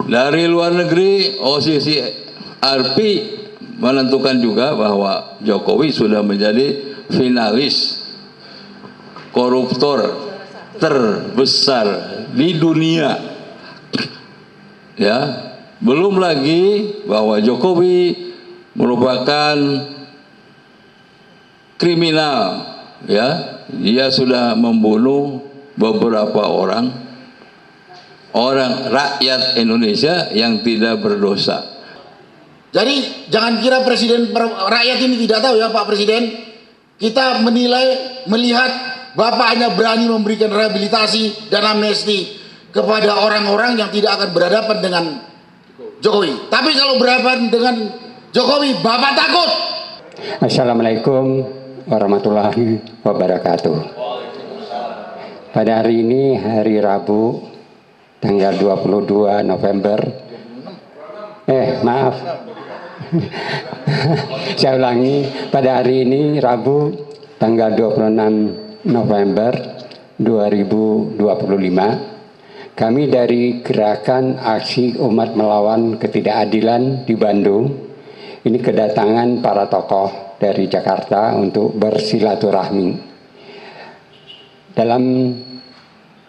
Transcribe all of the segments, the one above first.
Dari luar negeri, OCCRP menentukan juga bahwa Jokowi sudah menjadi finalis koruptor terbesar di dunia. Ya, belum lagi bahwa Jokowi merupakan kriminal, ya, dia sudah membunuh beberapa orang rakyat Indonesia yang tidak berdosa. Jadi jangan kira presiden rakyat ini tidak tahu ya Pak Presiden. Kita menilai, melihat Bapak hanya berani memberikan rehabilitasi dan amnesti kepada orang-orang yang tidak akan berhadapan dengan Jokowi. Tapi kalau berhadapan dengan Jokowi, Bapak takut. Assalamualaikum warahmatullahi wabarakatuh. Pada hari ini, hari Rabu, tanggal 22 November. Maaf. Saya ulangi, pada hari ini Rabu, tanggal 26 November 2025, kami dari Gerakan Aksi Umat Melawan Ketidakadilan di Bandung, ini kedatangan para tokoh dari Jakarta untuk bersilaturahmi. Dalam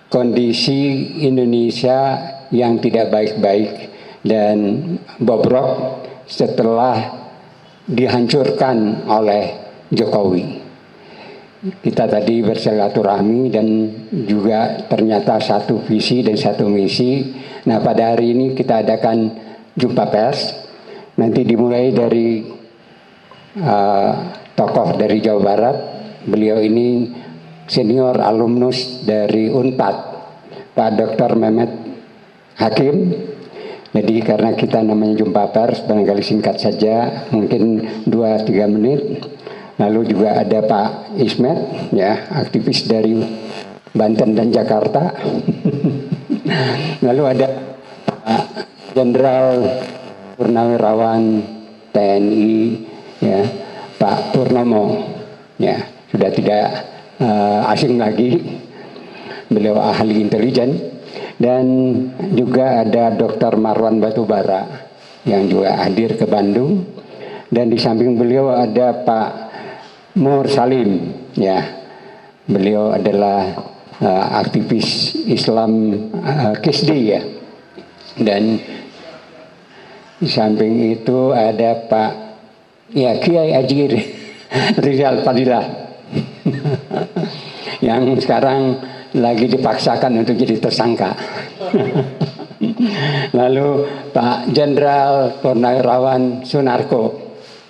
kondisi Indonesia yang tidak baik-baik dan bobrok setelah dihancurkan oleh Jokowi. Kita tadi bersilaturahmi dan juga ternyata satu visi dan satu misi. Nah, pada hari ini kita adakan jumpa pers. Nanti dimulai dari tokoh dari Jawa Barat. Beliau ini senior alumnus dari Unpad, Pak Dr. Mehmet Hakim. Jadi karena kita namanya jumpa pers, barangkali singkat saja, mungkin 2-3 menit. Lalu juga ada Pak Ismet, ya, aktivis dari Banten dan Jakarta. Lalu ada Pak Jenderal Purnawirawan TNI, ya, Pak Purnomo, ya, sudah tidak asing lagi, beliau ahli intelijen. Dan juga ada Dr. Marwan Batubara yang juga hadir ke Bandung. Dan di samping beliau ada Pak Nur Salim, ya, beliau adalah aktivis Islam KISDI, ya. Dan di samping itu ada Pak, ya, Kiai Haji Rizal Fadilah yang sekarang lagi dipaksakan untuk jadi tersangka. Lalu Pak Jenderal Purnawirawan Sunarko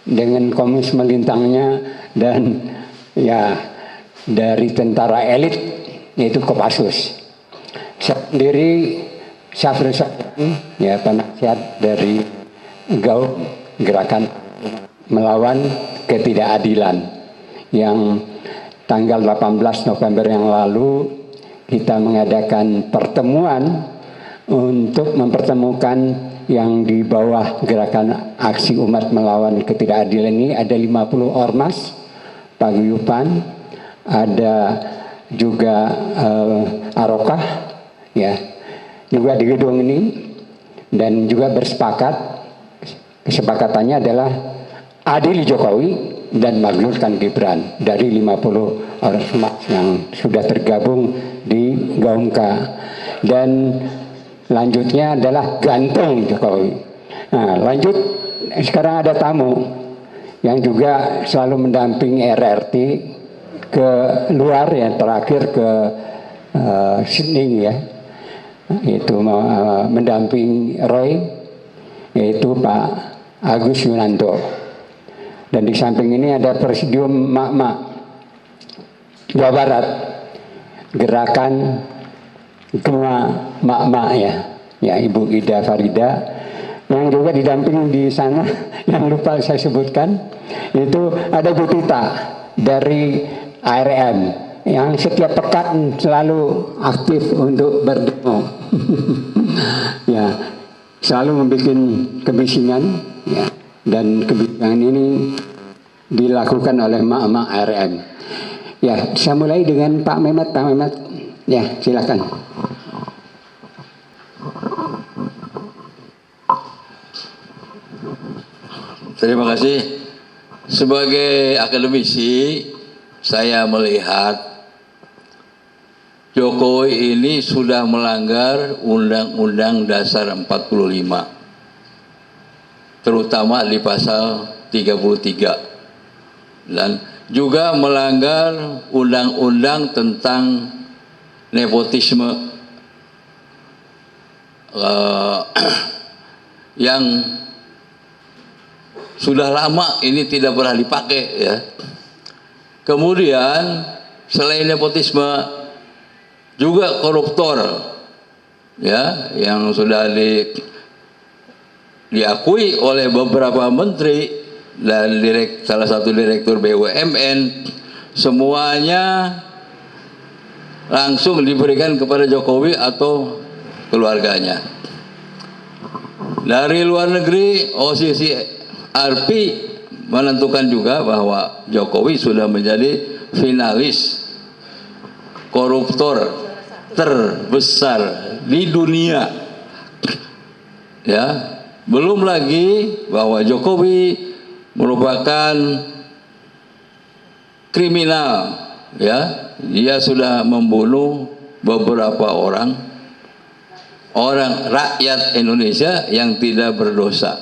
dengan komis melintangnya, dan ya dari tentara elit yaitu Kopassus. Saya sendiri Syafrul Syafi'i, ya, penasihat dari GAUM, Gerakan Melawan Ketidakadilan, yang tanggal 18 November yang lalu kita mengadakan pertemuan untuk mempertemukan yang di bawah Gerakan Aksi Umat Melawan Ketidakadilan ini ada 50 ormas paguyuban, ada juga Arokah, ya, juga di gedung ini, dan juga kesepakatannya adalah adili Jokowi dan makmurkan Gibran dari 50 ormas yang sudah tergabung di GAUMKA. Dan lanjutnya adalah gantung Jokowi. Nah, lanjut, sekarang ada tamu yang juga selalu mendampingi RRT ke luar, ya, terakhir ke Sydney, ya, itu mendampingi Roy, yaitu Pak Agus Yunanto. Dan di samping ini ada Presidium Mak-Mak Jawa Barat, Gerakan Gema Mak-Mak, ya, Ibu Ida Farida, yang juga didamping di sana yang lupa saya sebutkan, itu ada Bu Tita dari ARM yang setiap pekan selalu aktif untuk berdemo. Ya, selalu membuat kebisingan, ya, dan kebisingan ini dilakukan oleh mak-mak ARM. Ya, saya mulai dengan Pak Mehmet. Ya, silakan. Terima kasih. Sebagai akademisi, saya melihat Jokowi ini sudah melanggar Undang-Undang Dasar 45, terutama di pasal 33, dan juga melanggar undang-undang tentang nepotisme yang sudah lama ini tidak pernah dipakai, ya. Kemudian selain nepotisme juga koruptor, ya, yang sudah diakui oleh beberapa menteri dan salah satu direktur BUMN, semuanya langsung diberikan kepada Jokowi atau keluarganya. Dari luar negeri, OCCRP menentukan juga bahwa Jokowi sudah menjadi finalis koruptor terbesar di dunia, ya. Belum lagi bahwa Jokowi merupakan kriminal, ya. Dia sudah membunuh beberapa orang rakyat Indonesia yang tidak berdosa.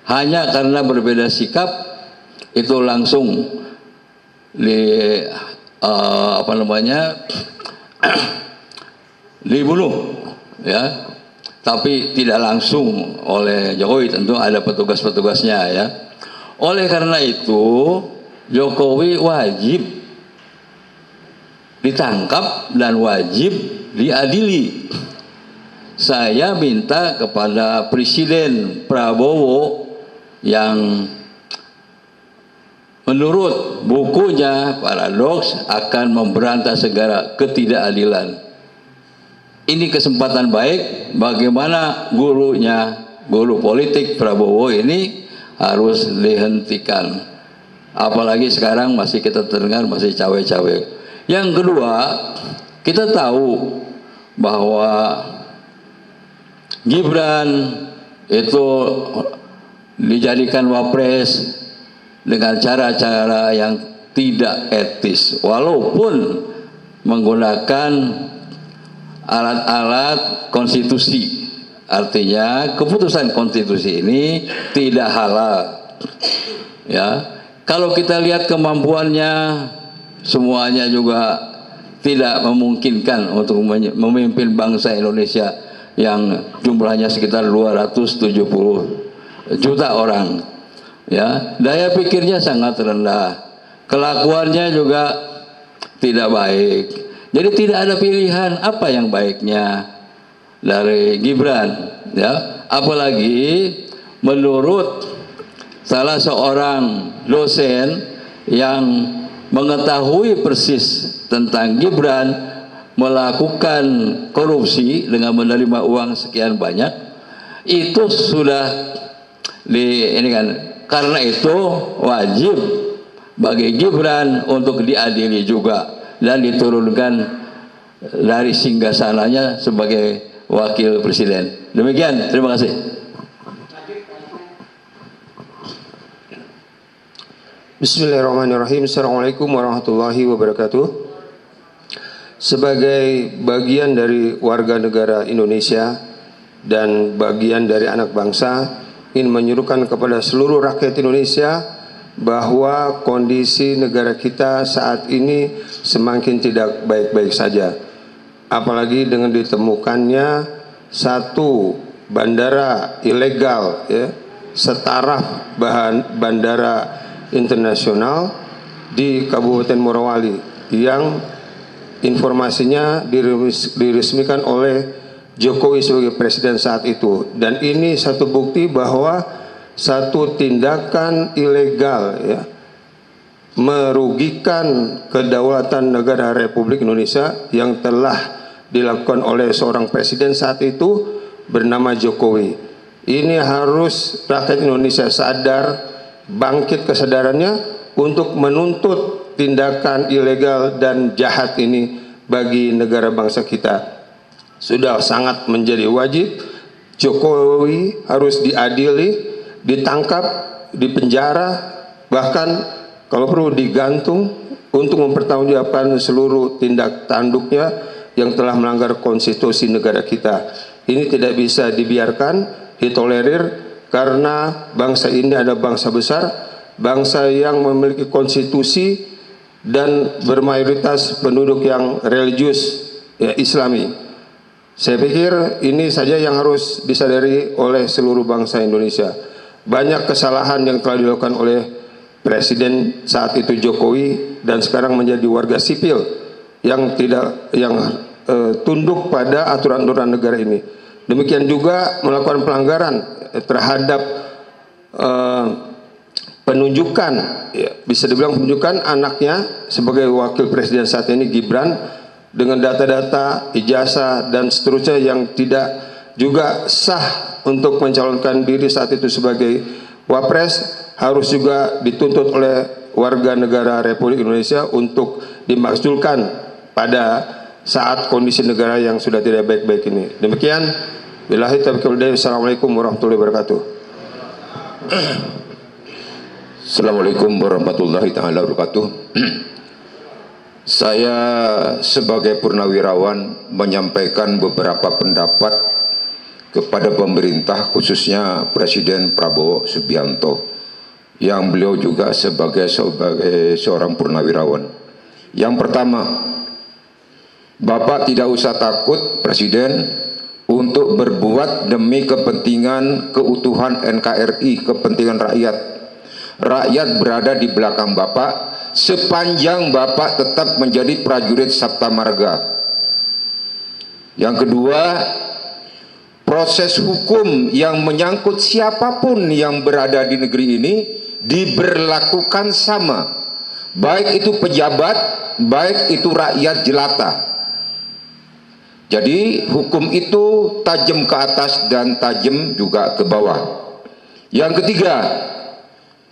Hanya karena berbeda sikap itu langsung dibunuh, ya. Tapi tidak langsung oleh Jokowi, tentu ada petugas-petugasnya, ya. Oleh karena itu Jokowi wajib ditangkap dan wajib diadili. Saya minta kepada Presiden Prabowo yang menurut bukunya Paradoks akan memberantas segala ketidakadilan. Ini kesempatan baik bagaimana guru politik Prabowo ini harus dihentikan. Apalagi sekarang masih kita terdengar masih cawe-cawe. Yang kedua, kita tahu bahwa Gibran itu dijadikan wapres dengan cara-cara yang tidak etis, walaupun menggunakan alat-alat konstitusi. Artinya keputusan konstitusi ini tidak halal, ya. Kalau kita lihat kemampuannya, semuanya juga tidak memungkinkan untuk memimpin bangsa Indonesia yang jumlahnya sekitar 270 juta orang, ya. Daya pikirnya sangat rendah, kelakuannya juga tidak baik. Jadi tidak ada pilihan apa yang baiknya dari Gibran, ya. Apalagi menurut salah seorang dosen yang mengetahui persis tentang Gibran melakukan korupsi dengan menerima uang sekian banyak, itu sudah ini kan, karena itu wajib bagi Gibran untuk diadili juga dan diturunkan dari singgasananya sebagai wakil presiden. Demikian, terima kasih. Bismillahirrahmanirrahim. Assalamualaikum warahmatullahi wabarakatuh. Sebagai bagian dari warga negara Indonesia dan bagian dari anak bangsa, ingin menyuruhkan kepada seluruh rakyat Indonesia bahwa kondisi negara kita saat ini semakin tidak baik-baik saja. Apalagi dengan ditemukannya satu bandara ilegal, ya, setaraf bandara internasional di Kabupaten Morowali yang informasinya diresmikan oleh Jokowi sebagai presiden saat itu. Dan ini satu bukti bahwa satu tindakan ilegal, ya, merugikan kedaulatan negara Republik Indonesia yang telah dilakukan oleh seorang presiden saat itu bernama Jokowi. Ini harus rakyat Indonesia sadar, bangkit kesadarannya untuk menuntut tindakan ilegal dan jahat ini bagi negara bangsa kita. Sudah sangat menjadi wajib Jokowi harus diadili, ditangkap dipenjara, bahkan kalau perlu digantung untuk mempertanggungjawabkan seluruh tindak tanduknya yang telah melanggar konstitusi negara kita. Ini tidak bisa dibiarkan, ditolerir, karena bangsa ini adalah bangsa besar, bangsa yang memiliki konstitusi dan bermayoritas penduduk yang religius, ya, Islami. Saya pikir ini saja yang harus disadari oleh seluruh bangsa Indonesia. Banyak kesalahan yang telah dilakukan oleh Presiden saat itu Jokowi dan sekarang menjadi warga sipil yang tunduk pada aturan-aturan negara ini. Demikian juga melakukan pelanggaran terhadap penunjukan, ya, bisa dibilang penunjukan anaknya sebagai wakil presiden saat ini, Gibran, dengan data-data, ijazah dan seterusnya yang tidak juga sah untuk mencalonkan diri saat itu sebagai wapres, harus juga dituntut oleh warga negara Republik Indonesia untuk dimakzulkan pada saat kondisi negara yang sudah tidak baik-baik ini. Demikian, billahi taufiq wal hidayah. Assalamualaikum warahmatullahi wabarakatuh. Assalamualaikum warahmatullahi taala wabarakatuh. Saya sebagai purnawirawan menyampaikan beberapa pendapat kepada pemerintah, khususnya Presiden Prabowo Subianto, yang beliau juga sebagai seorang purnawirawan. Yang pertama, Bapak tidak usah takut, Presiden, untuk berbuat demi kepentingan keutuhan NKRI, kepentingan rakyat. Rakyat berada di belakang Bapak sepanjang Bapak tetap menjadi prajurit Sabta Marga. Yang kedua, proses hukum yang menyangkut siapapun yang berada di negeri ini diberlakukan sama, baik itu pejabat, baik itu rakyat jelata. Jadi hukum itu tajam ke atas dan tajam juga ke bawah. Yang ketiga,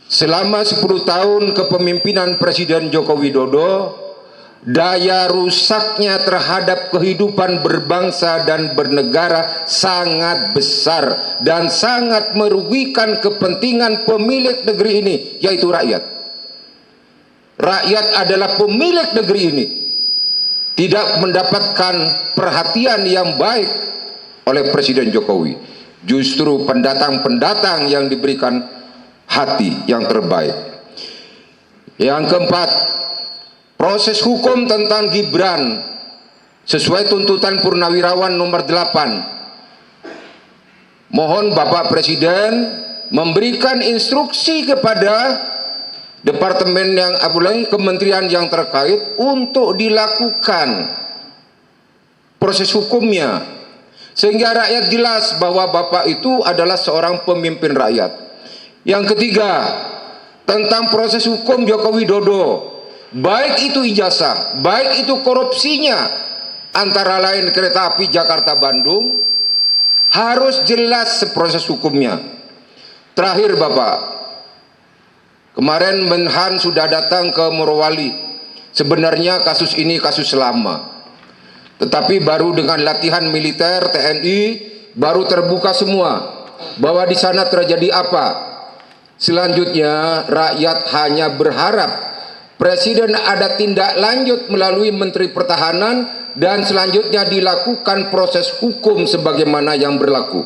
selama 10 tahun kepemimpinan Presiden Joko Widodo, daya rusaknya terhadap kehidupan berbangsa dan bernegara sangat besar dan sangat merugikan kepentingan pemilik negeri ini, yaitu rakyat. Rakyat adalah pemilik negeri ini, tidak mendapatkan perhatian yang baik oleh Presiden Jokowi. Justru pendatang-pendatang yang diberikan hati yang terbaik. Yang keempat, proses hukum tentang Gibran sesuai tuntutan Purnawirawan nomor 8. Mohon Bapak Presiden memberikan instruksi kepada departemen yang kementerian yang terkait untuk dilakukan proses hukumnya, sehingga rakyat jelas bahwa Bapak itu adalah seorang pemimpin rakyat. Yang ketiga, tentang proses hukum Joko Widodo, baik itu ijazah, baik itu korupsinya, antara lain kereta api Jakarta-Bandung, harus jelas proses hukumnya. Terakhir Bapak, kemarin Menhan sudah datang ke Morowali. Sebenarnya kasus ini kasus lama, tetapi baru dengan latihan militer TNI baru terbuka semua bahwa di sana terjadi apa. Selanjutnya rakyat hanya berharap Presiden ada tindak lanjut melalui Menteri Pertahanan dan selanjutnya dilakukan proses hukum sebagaimana yang berlaku.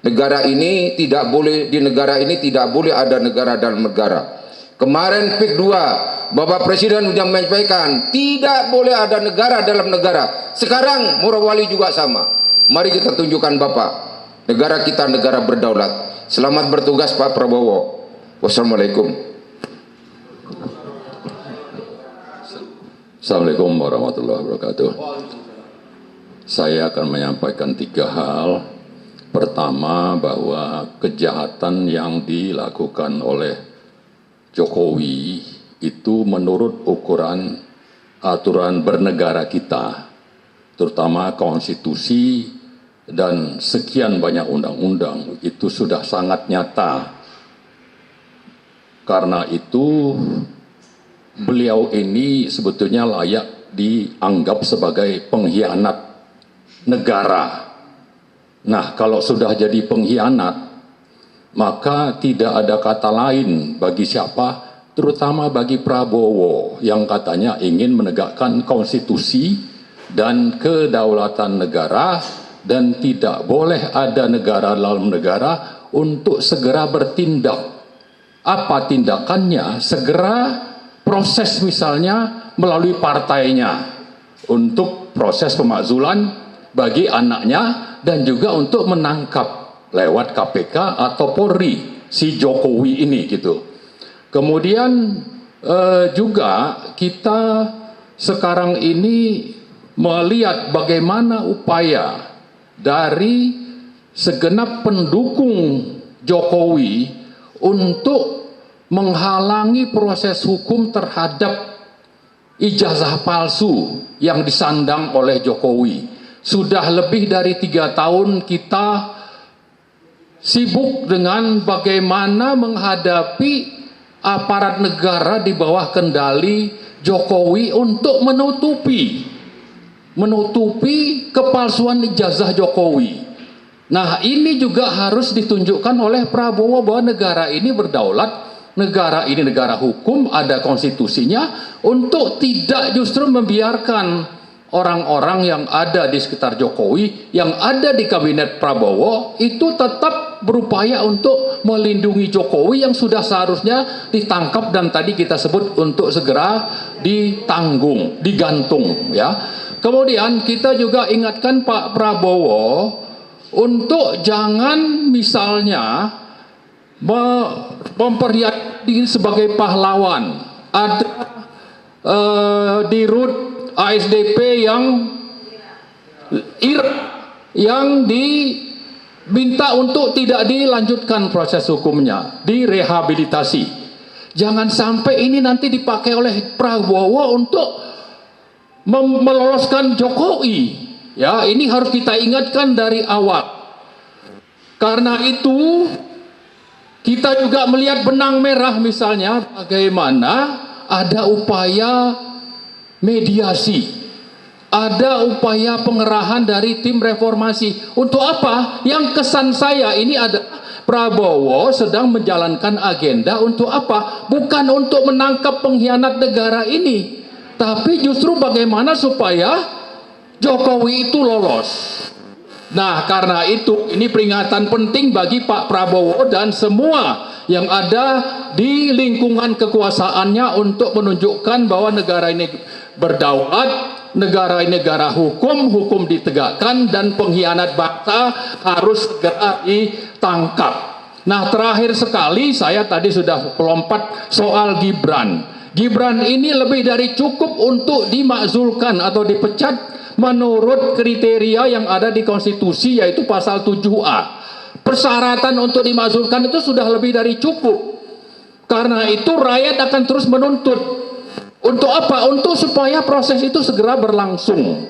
Negara ini tidak boleh, di negara ini tidak boleh ada negara dalam negara. Kemarin PIK 2 Bapak Presiden sudah menyampaikan tidak boleh ada negara dalam negara. Sekarang Morowali juga sama. Mari kita tunjukkan Bapak, negara kita negara berdaulat. Selamat bertugas Pak Prabowo. Wassalamualaikum. Assalamualaikum warahmatullahi wabarakatuh. Saya akan menyampaikan 3 hal. Pertama, bahwa kejahatan yang dilakukan oleh Jokowi itu menurut ukuran aturan bernegara kita, terutama konstitusi dan sekian banyak undang-undang, itu sudah sangat nyata. Karena itu beliau ini sebetulnya layak dianggap sebagai pengkhianat negara. Nah, kalau sudah jadi pengkhianat, maka tidak ada kata lain bagi siapa, terutama bagi Prabowo yang katanya ingin menegakkan konstitusi dan kedaulatan negara, dan tidak boleh ada negara dalam negara untuk segera bertindak. Apa tindakannya? Segera proses misalnya melalui partainya untuk proses pemakzulan bagi anaknya, dan juga untuk menangkap lewat KPK atau Polri si Jokowi ini gitu. Kemudian juga kita sekarang ini melihat bagaimana upaya dari segenap pendukung Jokowi untuk menghalangi proses hukum terhadap ijazah palsu yang disandang oleh Jokowi. Sudah lebih dari 3 tahun kita sibuk dengan bagaimana menghadapi aparat negara di bawah kendali Jokowi untuk menutupi kepalsuan ijazah Jokowi. Nah, ini juga harus ditunjukkan oleh Prabowo bahwa negara ini berdaulat, negara ini negara hukum, ada konstitusinya, untuk tidak justru membiarkan orang-orang yang ada di sekitar Jokowi, yang ada di kabinet Prabowo, itu tetap berupaya untuk melindungi Jokowi yang sudah seharusnya ditangkap dan tadi kita sebut untuk segera digantung, ya. Kemudian kita juga ingatkan Pak Prabowo untuk jangan misalnya memperlihatkan diri sebagai pahlawan. Ada di RUT ASDP yang diminta untuk tidak dilanjutkan proses hukumnya, direhabilitasi. Jangan sampai ini nanti dipakai oleh Prabowo untuk meloloskan Jokowi. Ya, ini harus kita ingatkan dari awal. Karena itu kita juga melihat benang merah misalnya bagaimana ada upaya mediasi, ada upaya pengerahan dari tim reformasi. Untuk apa? Yang kesan saya ini ada Prabowo sedang menjalankan agenda untuk apa? Bukan untuk menangkap pengkhianat negara ini, tapi justru bagaimana supaya Jokowi itu lolos. Nah, karena itu ini peringatan penting bagi Pak Prabowo dan semua yang ada di lingkungan kekuasaannya untuk menunjukkan bahwa negara ini berdaulat, negara ini negara hukum, hukum ditegakkan, dan pengkhianat bangsa harus segera ditangkap. Nah, terakhir sekali saya tadi sudah melompat soal Gibran. Gibran ini lebih dari cukup untuk dimakzulkan atau dipecat menurut kriteria yang ada di konstitusi, yaitu pasal 7A. Persyaratan untuk dimakzulkan itu sudah lebih dari cukup. Karena itu rakyat akan terus menuntut. Untuk apa? Untuk supaya proses itu segera berlangsung.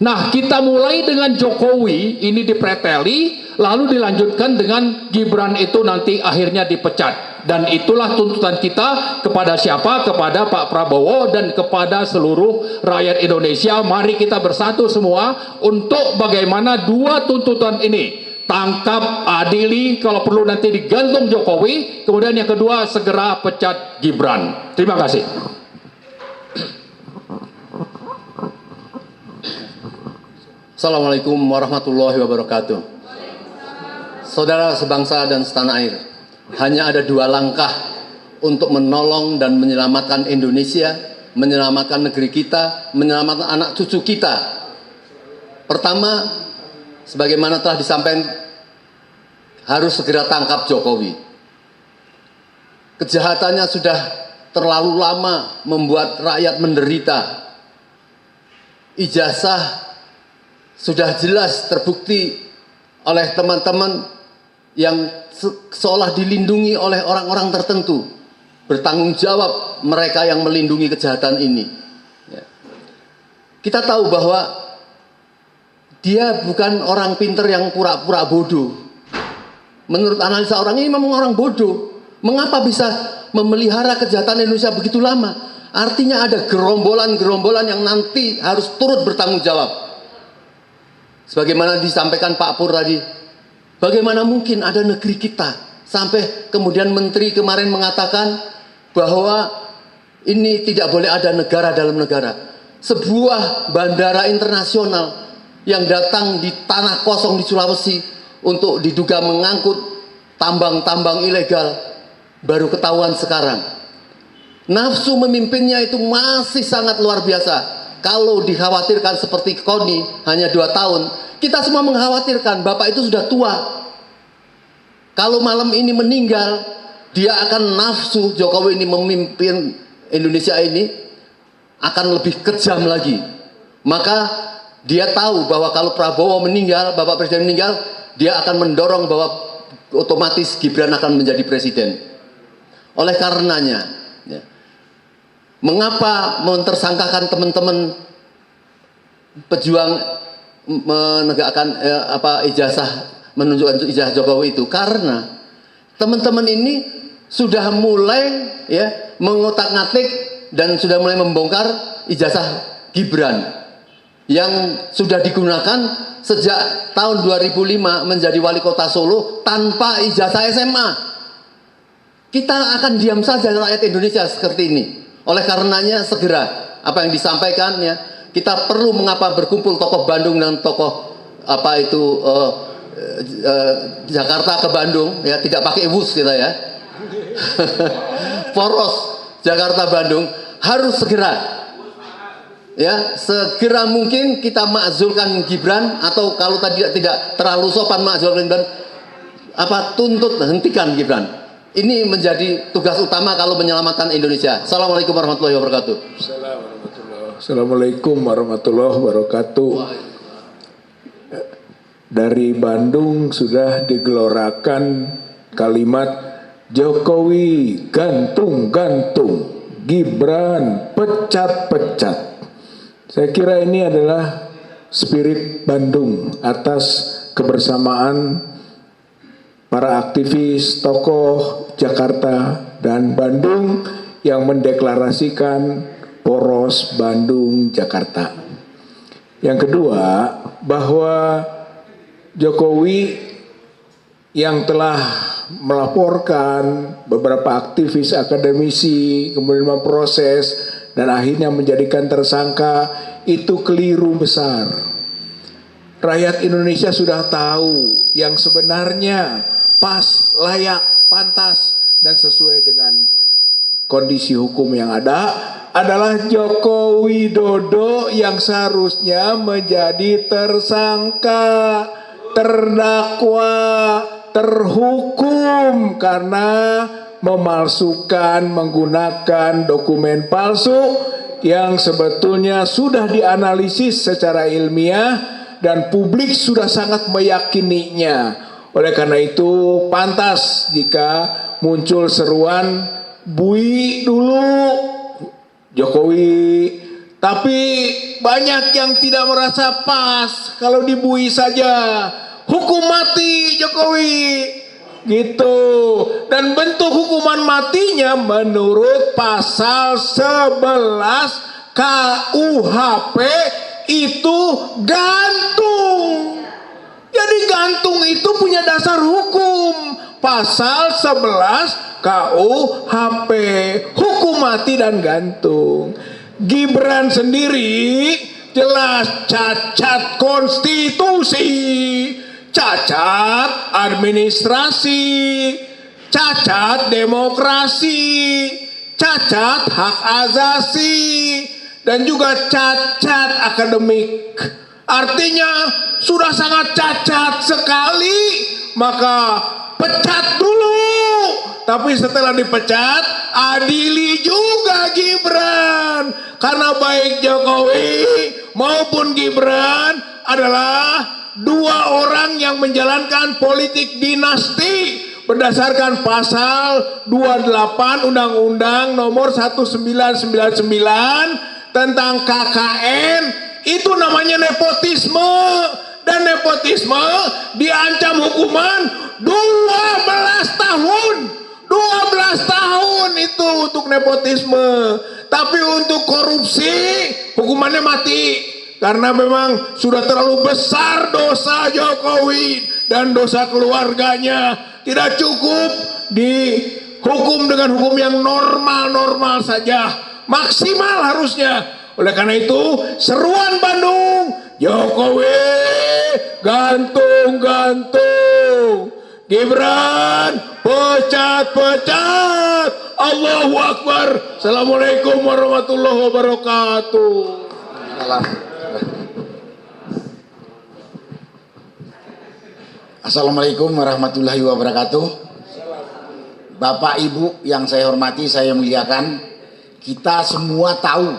Nah, kita mulai dengan Jokowi ini dipreteli, lalu dilanjutkan dengan Gibran itu nanti akhirnya dipecat. Dan itulah tuntutan kita kepada siapa? Kepada Pak Prabowo dan kepada seluruh rakyat Indonesia. Mari kita bersatu semua untuk bagaimana dua tuntutan ini. Tangkap, adili, kalau perlu nanti digantung Jokowi. Kemudian yang kedua, segera pecat Gibran. Terima kasih. Assalamualaikum warahmatullahi wabarakatuh. Saudara sebangsa dan setanah air, hanya ada dua langkah untuk menolong dan menyelamatkan Indonesia, menyelamatkan negeri kita, menyelamatkan anak cucu kita. Pertama, sebagaimana telah disampaikan, harus segera tangkap Jokowi. Kejahatannya sudah terlalu lama membuat rakyat menderita. Ijazah sudah jelas terbukti oleh teman-teman yang seolah dilindungi oleh orang-orang tertentu. Bertanggung jawab mereka yang melindungi kejahatan ini. Kita tahu bahwa dia bukan orang pinter yang pura-pura bodoh. Menurut analisa orang ini memang orang bodoh. Mengapa bisa memelihara kejahatan Indonesia begitu lama? Artinya ada gerombolan-gerombolan yang nanti harus turut bertanggung jawab. Sebagaimana disampaikan Pak Pur tadi, bagaimana mungkin ada negeri kita Sampai kemudian menteri kemarin mengatakan bahwa ini tidak boleh ada negara dalam negara. Sebuah bandara internasional yang datang di tanah kosong di Sulawesi untuk diduga mengangkut tambang-tambang ilegal baru ketahuan sekarang. Nafsu memimpinnya itu masih sangat luar biasa. Kalau dikhawatirkan seperti Koni hanya 2 tahun, kita semua mengkhawatirkan Bapak itu sudah tua. Kalau malam ini meninggal, dia akan nafsu Jokowi ini memimpin Indonesia ini akan lebih kejam lagi. Maka dia tahu bahwa kalau Prabowo meninggal, Bapak Presiden meninggal, dia akan mendorong bahwa otomatis Gibran akan menjadi presiden. Oleh karenanya, ya, mengapa mentersangkakan teman-teman pejuang menegakkan ijazah, menunjukkan ijazah Jokowi itu? Karena teman-teman ini sudah mulai ya mengotak-ngatik dan sudah mulai membongkar ijazah Gibran yang sudah digunakan sejak tahun 2005 menjadi wali kota Solo tanpa ijazah SMA. Kita akan diam saja rakyat Indonesia seperti ini. Oleh karenanya segera apa yang disampaikan ya, kita perlu mengapa berkumpul tokoh Bandung dan tokoh Jakarta ke Bandung ya, tidak pakai bus kita ya. Poros Jakarta Bandung harus segera ya, segera mungkin kita makzulkan Gibran, atau kalau tidak terlalu sopan makzulkan Gibran, tuntut hentikan Gibran. Ini menjadi tugas utama kalau menyelamatkan Indonesia. Assalamualaikum warahmatullahi wabarakatuh. Assalamualaikum warahmatullahi wabarakatuh. Dari Bandung sudah digelorakan kalimat Jokowi gantung-gantung, Gibran pecat-pecat. Saya kira ini adalah spirit Bandung atas kebersamaan para aktivis tokoh Jakarta dan Bandung yang mendeklarasikan poros Bandung-Jakarta. Yang kedua, bahwa Jokowi yang telah melaporkan beberapa aktivis akademisi, kemudian memproses dan akhirnya menjadikan tersangka, itu keliru besar. Rakyat Indonesia sudah tahu yang sebenarnya pas, layak, pantas, dan sesuai dengan kondisi hukum yang ada adalah Joko Widodo yang seharusnya menjadi tersangka, terdakwa, terhukum karena memalsukan, menggunakan dokumen palsu yang sebetulnya sudah dianalisis secara ilmiah dan publik sudah sangat meyakininya. Oleh karena itu pantas jika muncul seruan bui dulu Jokowi. Tapi banyak yang tidak merasa pas kalau dibui saja. Hukum mati Jokowi gitu. Dan bentuk hukuman matinya menurut pasal 11 KUHP itu gantung. Jadi gantung itu punya dasar hukum, pasal 11 KUHP, hukum mati dan gantung. Gibran sendiri jelas cacat konstitusi, cacat administrasi, cacat demokrasi, cacat hak asasi, dan juga cacat akademik. Artinya sudah sangat cacat sekali, maka pecat dulu. Tapi setelah dipecat, adili juga Gibran. Karena baik Jokowi maupun Gibran adalah dua orang yang menjalankan politik dinasti berdasarkan pasal 28 Undang-Undang nomor 1999 tentang KKN. Itu namanya nepotisme. Dan nepotisme diancam hukuman 12 tahun. 12 tahun itu untuk nepotisme. Tapi untuk korupsi hukumannya mati. karena memang sudah terlalu besar dosa Jokowi dan dosa keluarganya. Tidak cukup dihukum dengan hukum yang normal-normal saja, maksimal harusnya. Oleh karena itu seruan Bandung, Jokowi gantung-gantung, Gibran pecat-pecat. Allahu Akbar. Assalamualaikum warahmatullahi wabarakatuh. Assalamualaikum warahmatullahi wabarakatuh. Bapak Ibu yang saya hormati, saya muliakan, kita semua tahu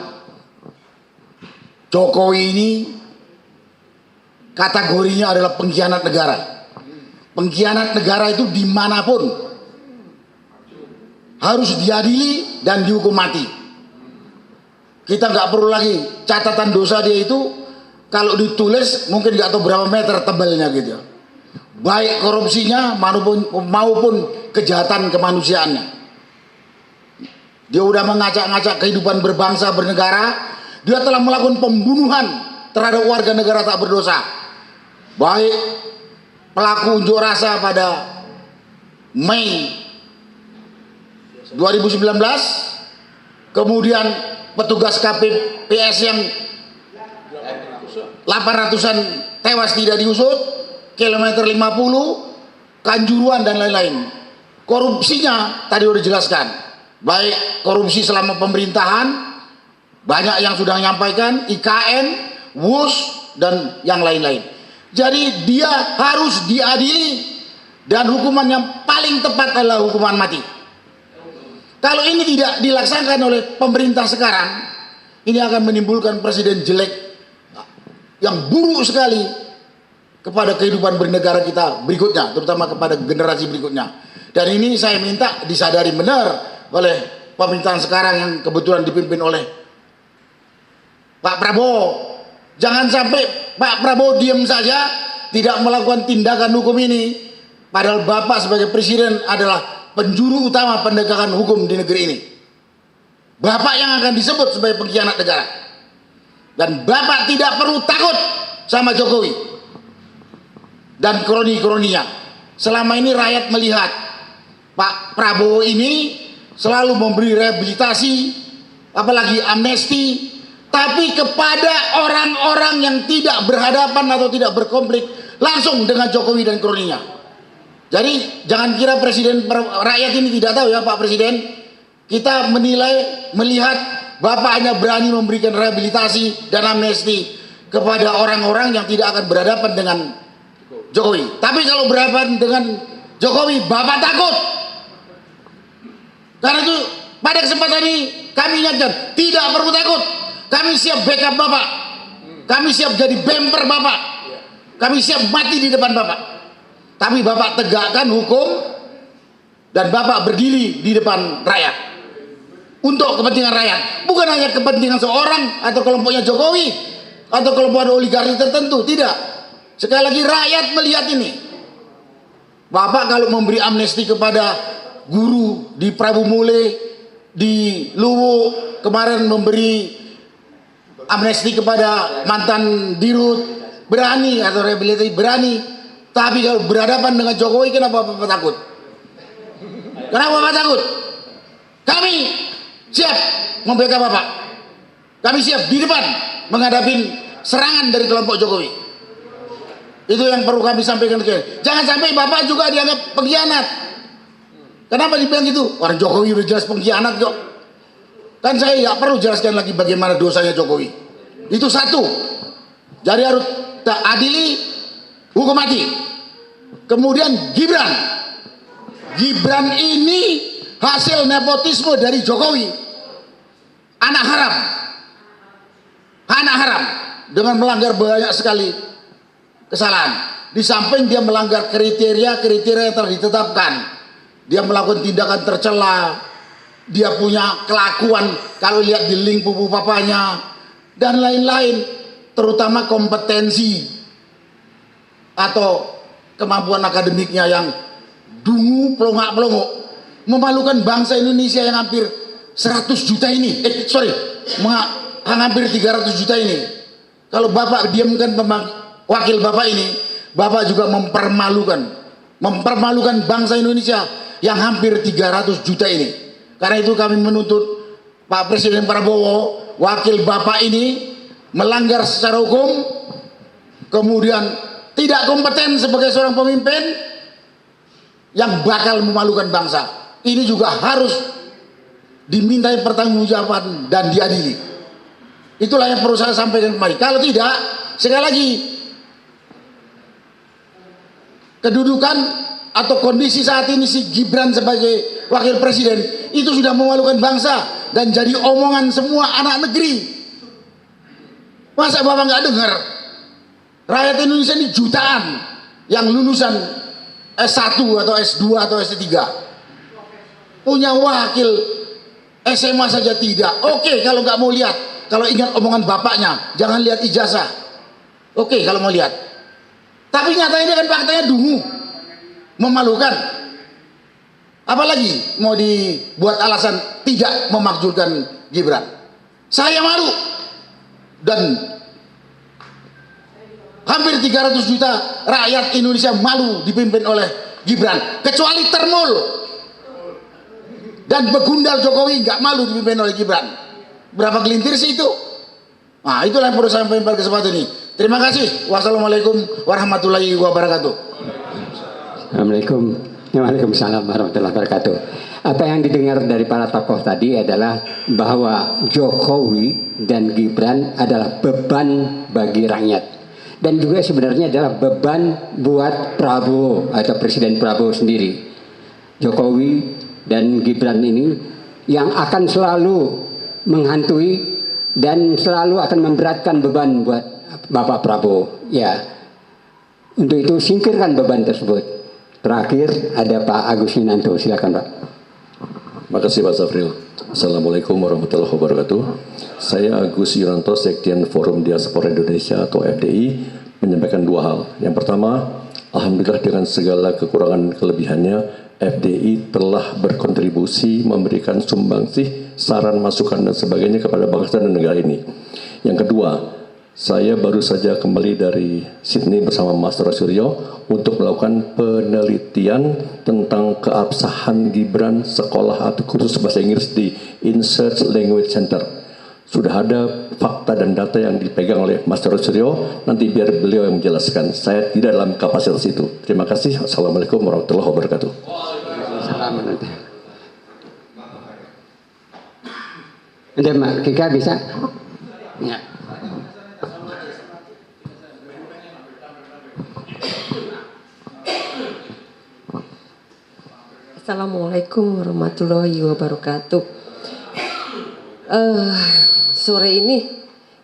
Jokowi ini kategorinya adalah pengkhianat negara. Pengkhianat negara itu dimanapun harus diadili dan dihukum mati. Kita nggak perlu lagi catatan dosa dia itu, kalau ditulis mungkin nggak tahu berapa meter tebalnya gitu. Baik korupsinya maupun kejahatan kemanusiaannya. Dia udah mengacak-ngacak kehidupan berbangsa bernegara. Dia telah melakukan pembunuhan terhadap warga negara tak berdosa. Baik pelaku unjuk rasa pada Mei 2019, kemudian petugas KPPS yang 800-an tewas tidak diusut, kilometer 50, Kanjuruhan dan lain-lain. Korupsinya tadi sudah dijelaskan, baik korupsi selama pemerintahan, banyak yang sudah menyampaikan, IKN, WUS, dan yang lain-lain. Jadi dia harus diadili dan hukuman yang paling tepat adalah hukuman mati. Kalau ini tidak dilaksanakan oleh pemerintah sekarang, ini akan menimbulkan presiden jelek yang buruk sekali kepada kehidupan bernegara kita berikutnya, terutama kepada generasi berikutnya. Dan ini saya minta disadari benar oleh pemerintahan sekarang yang kebetulan dipimpin oleh Pak Prabowo. Jangan sampai Pak Prabowo diam saja, tidak melakukan tindakan hukum ini, padahal Bapak sebagai presiden adalah penjuru utama penegakan hukum di negeri ini. Bapak yang akan disebut sebagai pengkhianat negara. Dan Bapak tidak perlu takut sama Jokowi dan kroni-kroninya. Selama ini rakyat melihat Pak Prabowo ini selalu memberi rehabilitasi, apalagi amnesti, tapi kepada orang-orang yang tidak berhadapan atau tidak berkonflik langsung dengan Jokowi dan kroninya. Jadi jangan kira presiden rakyat ini tidak tahu ya Pak Presiden. Kita melihat Bapak hanya berani memberikan rehabilitasi dan amnesti kepada orang-orang yang tidak akan berhadapan dengan Jokowi. Tapi kalau berhadapan dengan Jokowi, Bapak takut. Karena itu pada kesempatan ini kami ingatkan, tidak perlu takut. Kami siap backup Bapak. Kami siap jadi bemper Bapak. Kami siap mati di depan Bapak. Tapi Bapak tegakkan hukum dan Bapak berdiri di depan rakyat untuk kepentingan rakyat, bukan hanya kepentingan seorang atau kelompoknya Jokowi atau kelompok oligarki tertentu. Tidak. Sekali lagi rakyat melihat ini. Bapak kalau memberi amnesti kepada guru di Prabu Mule, di Luwu, kemarin memberi amnesti kepada mantan dirut, berani, atau rehabilitasi berani. Tapi kalau berhadapan dengan Jokowi, kenapa Bapak takut? Kenapa Bapak takut? Kami siap membela Bapak. Kami siap di depan menghadapi serangan dari kelompok Jokowi. Itu yang perlu kami sampaikan. Jangan sampai Bapak juga dianggap pengkhianat. Kenapa dibilang gitu? Orang Jokowi udah jelas pengkhianat kok. Kan saya tidak perlu jelaskan lagi bagaimana dosanya Jokowi. Itu satu. Jadi harus adili, hukum mati. Kemudian Gibran ini hasil nepotisme dari Jokowi. Anak haram dengan melanggar banyak sekali kesalahan. Di samping dia melanggar kriteria yang telah ditetapkan, dia melakukan tindakan tercela, dia punya kelakuan kalau lihat di link pupu papanya dan lain-lain, terutama kompetensi atau kemampuan akademiknya yang dungu, pelongak-pelongok, memalukan bangsa Indonesia yang hampir 100 juta ini, hampir 300 juta ini. Kalau Bapak diamkan wakil Bapak ini, Bapak juga mempermalukan bangsa Indonesia yang hampir 300 juta ini. Karena itu kami menuntut Pak Presiden Prabowo, wakil Bapak ini melanggar secara hukum, kemudian tidak kompeten sebagai seorang pemimpin yang bakal memalukan bangsa. Ini juga harus dimintai pertanggungjawaban dan diadili. Itulah yang perlu saya sampaikan kemarin. Kalau tidak, sekali lagi, kedudukan atau kondisi saat ini si Gibran sebagai wakil presiden itu sudah memalukan bangsa dan jadi omongan semua anak negeri. Masa Bapak nggak dengar? Rakyat Indonesia ini jutaan yang lulusan S1 atau S2 atau S3 punya wakil SMA saja tidak. Oke, kalau nggak mau lihat, kalau ingat omongan bapaknya, jangan lihat ijazah. Oke, kalau mau lihat. Tapi nyatanya kan faktanya dungu, memalukan. Apalagi mau dibuat alasan tidak memakzulkan Gibran. Saya malu. Dan hampir 300 juta rakyat Indonesia malu dipimpin oleh Gibran. Kecuali Termul dan begundal Jokowi nggak malu dipimpin oleh Gibran. Berapa gelintir sih itu? Nah, itulah yang perlu saya sampaikan pada kesempatan ini. Terima kasih. Wassalamualaikum warahmatullahi wabarakatuh. Assalamualaikum. Waalaikumsalam warahmatullahi wabarakatuh. Apa yang didengar dari para tokoh tadi adalah bahwa Jokowi dan Gibran adalah beban bagi rakyat. Dan juga sebenarnya adalah beban buat Prabowo atau Presiden Prabowo sendiri. Jokowi dan Gibran ini yang akan selalu menghantui dan selalu akan memberatkan beban buat Bapak Prabowo. Ya, untuk itu singkirkan beban tersebut. Terakhir ada Pak Agus Winanto, silakan Pak. Makasih Pak Safril. Assalamualaikum warahmatullahi wabarakatuh. Saya Agus Winanto, Sekjen Forum Diaspora Indonesia atau FDI, menyampaikan dua hal. Yang pertama, alhamdulillah dengan segala kekurangan kelebihannya, FDI telah berkontribusi memberikan sumbangsih, saran, masukan dan sebagainya kepada bangsa dan negara ini. Yang kedua, saya baru saja kembali dari Sydney bersama Mas Suryo untuk melakukan penelitian tentang keabsahan Gibran sekolah atau kursus bahasa Inggris di Insert Language Center. Sudah ada fakta dan data yang dipegang oleh Mas Suryo, nanti biar beliau yang menjelaskan. Saya tidak dalam kapasitas itu. Terima kasih. Assalamualaikum warahmatullahi wabarakatuh. Ada Mbak Kika bisa? Ya. Assalamualaikum warahmatullahi wabarakatuh. Sore ini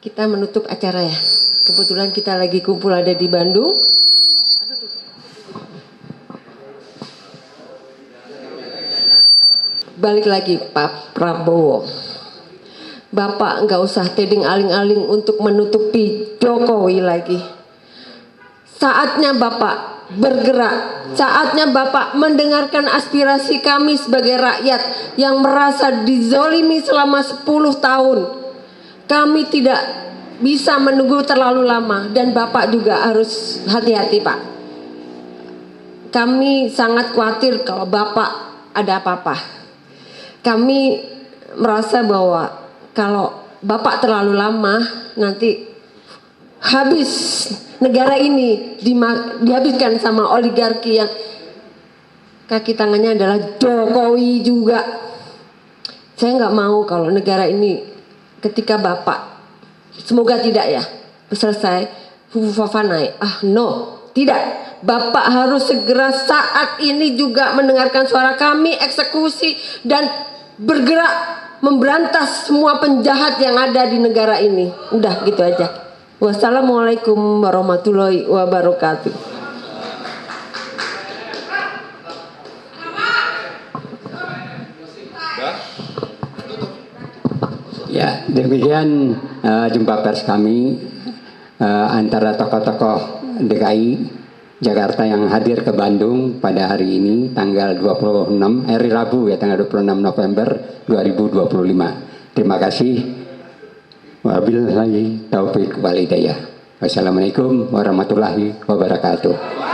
kita menutup acara ya. Kebetulan kita lagi kumpul ada di Bandung. Balik lagi Pak Prabowo. Bapak nggak usah teding aling-aling untuk menutupi Jokowi lagi. Saatnya Bapak bergerak. Saatnya Bapak mendengarkan aspirasi kami sebagai rakyat yang merasa dizolimi selama 10 tahun. Kami tidak bisa menunggu terlalu lama dan Bapak juga harus hati-hati Pak. Kami sangat khawatir kalau Bapak ada apa-apa. Kami merasa bahwa kalau Bapak terlalu lama nanti habis negara ini dihabiskan sama oligarki yang kaki tangannya adalah Jokowi juga. Saya nggak mau kalau negara ini ketika Bapak, semoga tidak ya, selesai Fufufafanai. No, tidak. Bapak harus segera saat ini juga mendengarkan suara kami, eksekusi dan bergerak memberantas semua penjahat yang ada di negara ini. Udah gitu aja. Wassalamualaikum warahmatullahi wabarakatuh. Ya, demikian jumpa pers kami antara tokoh-tokoh DKI Jakarta yang hadir ke Bandung pada hari ini tanggal 26 hari Rabu ya, tanggal 26 November 2025. Terima kasih. Wabillahi taufiq wal hidayah. Wassalamualaikum warahmatullahi wabarakatuh.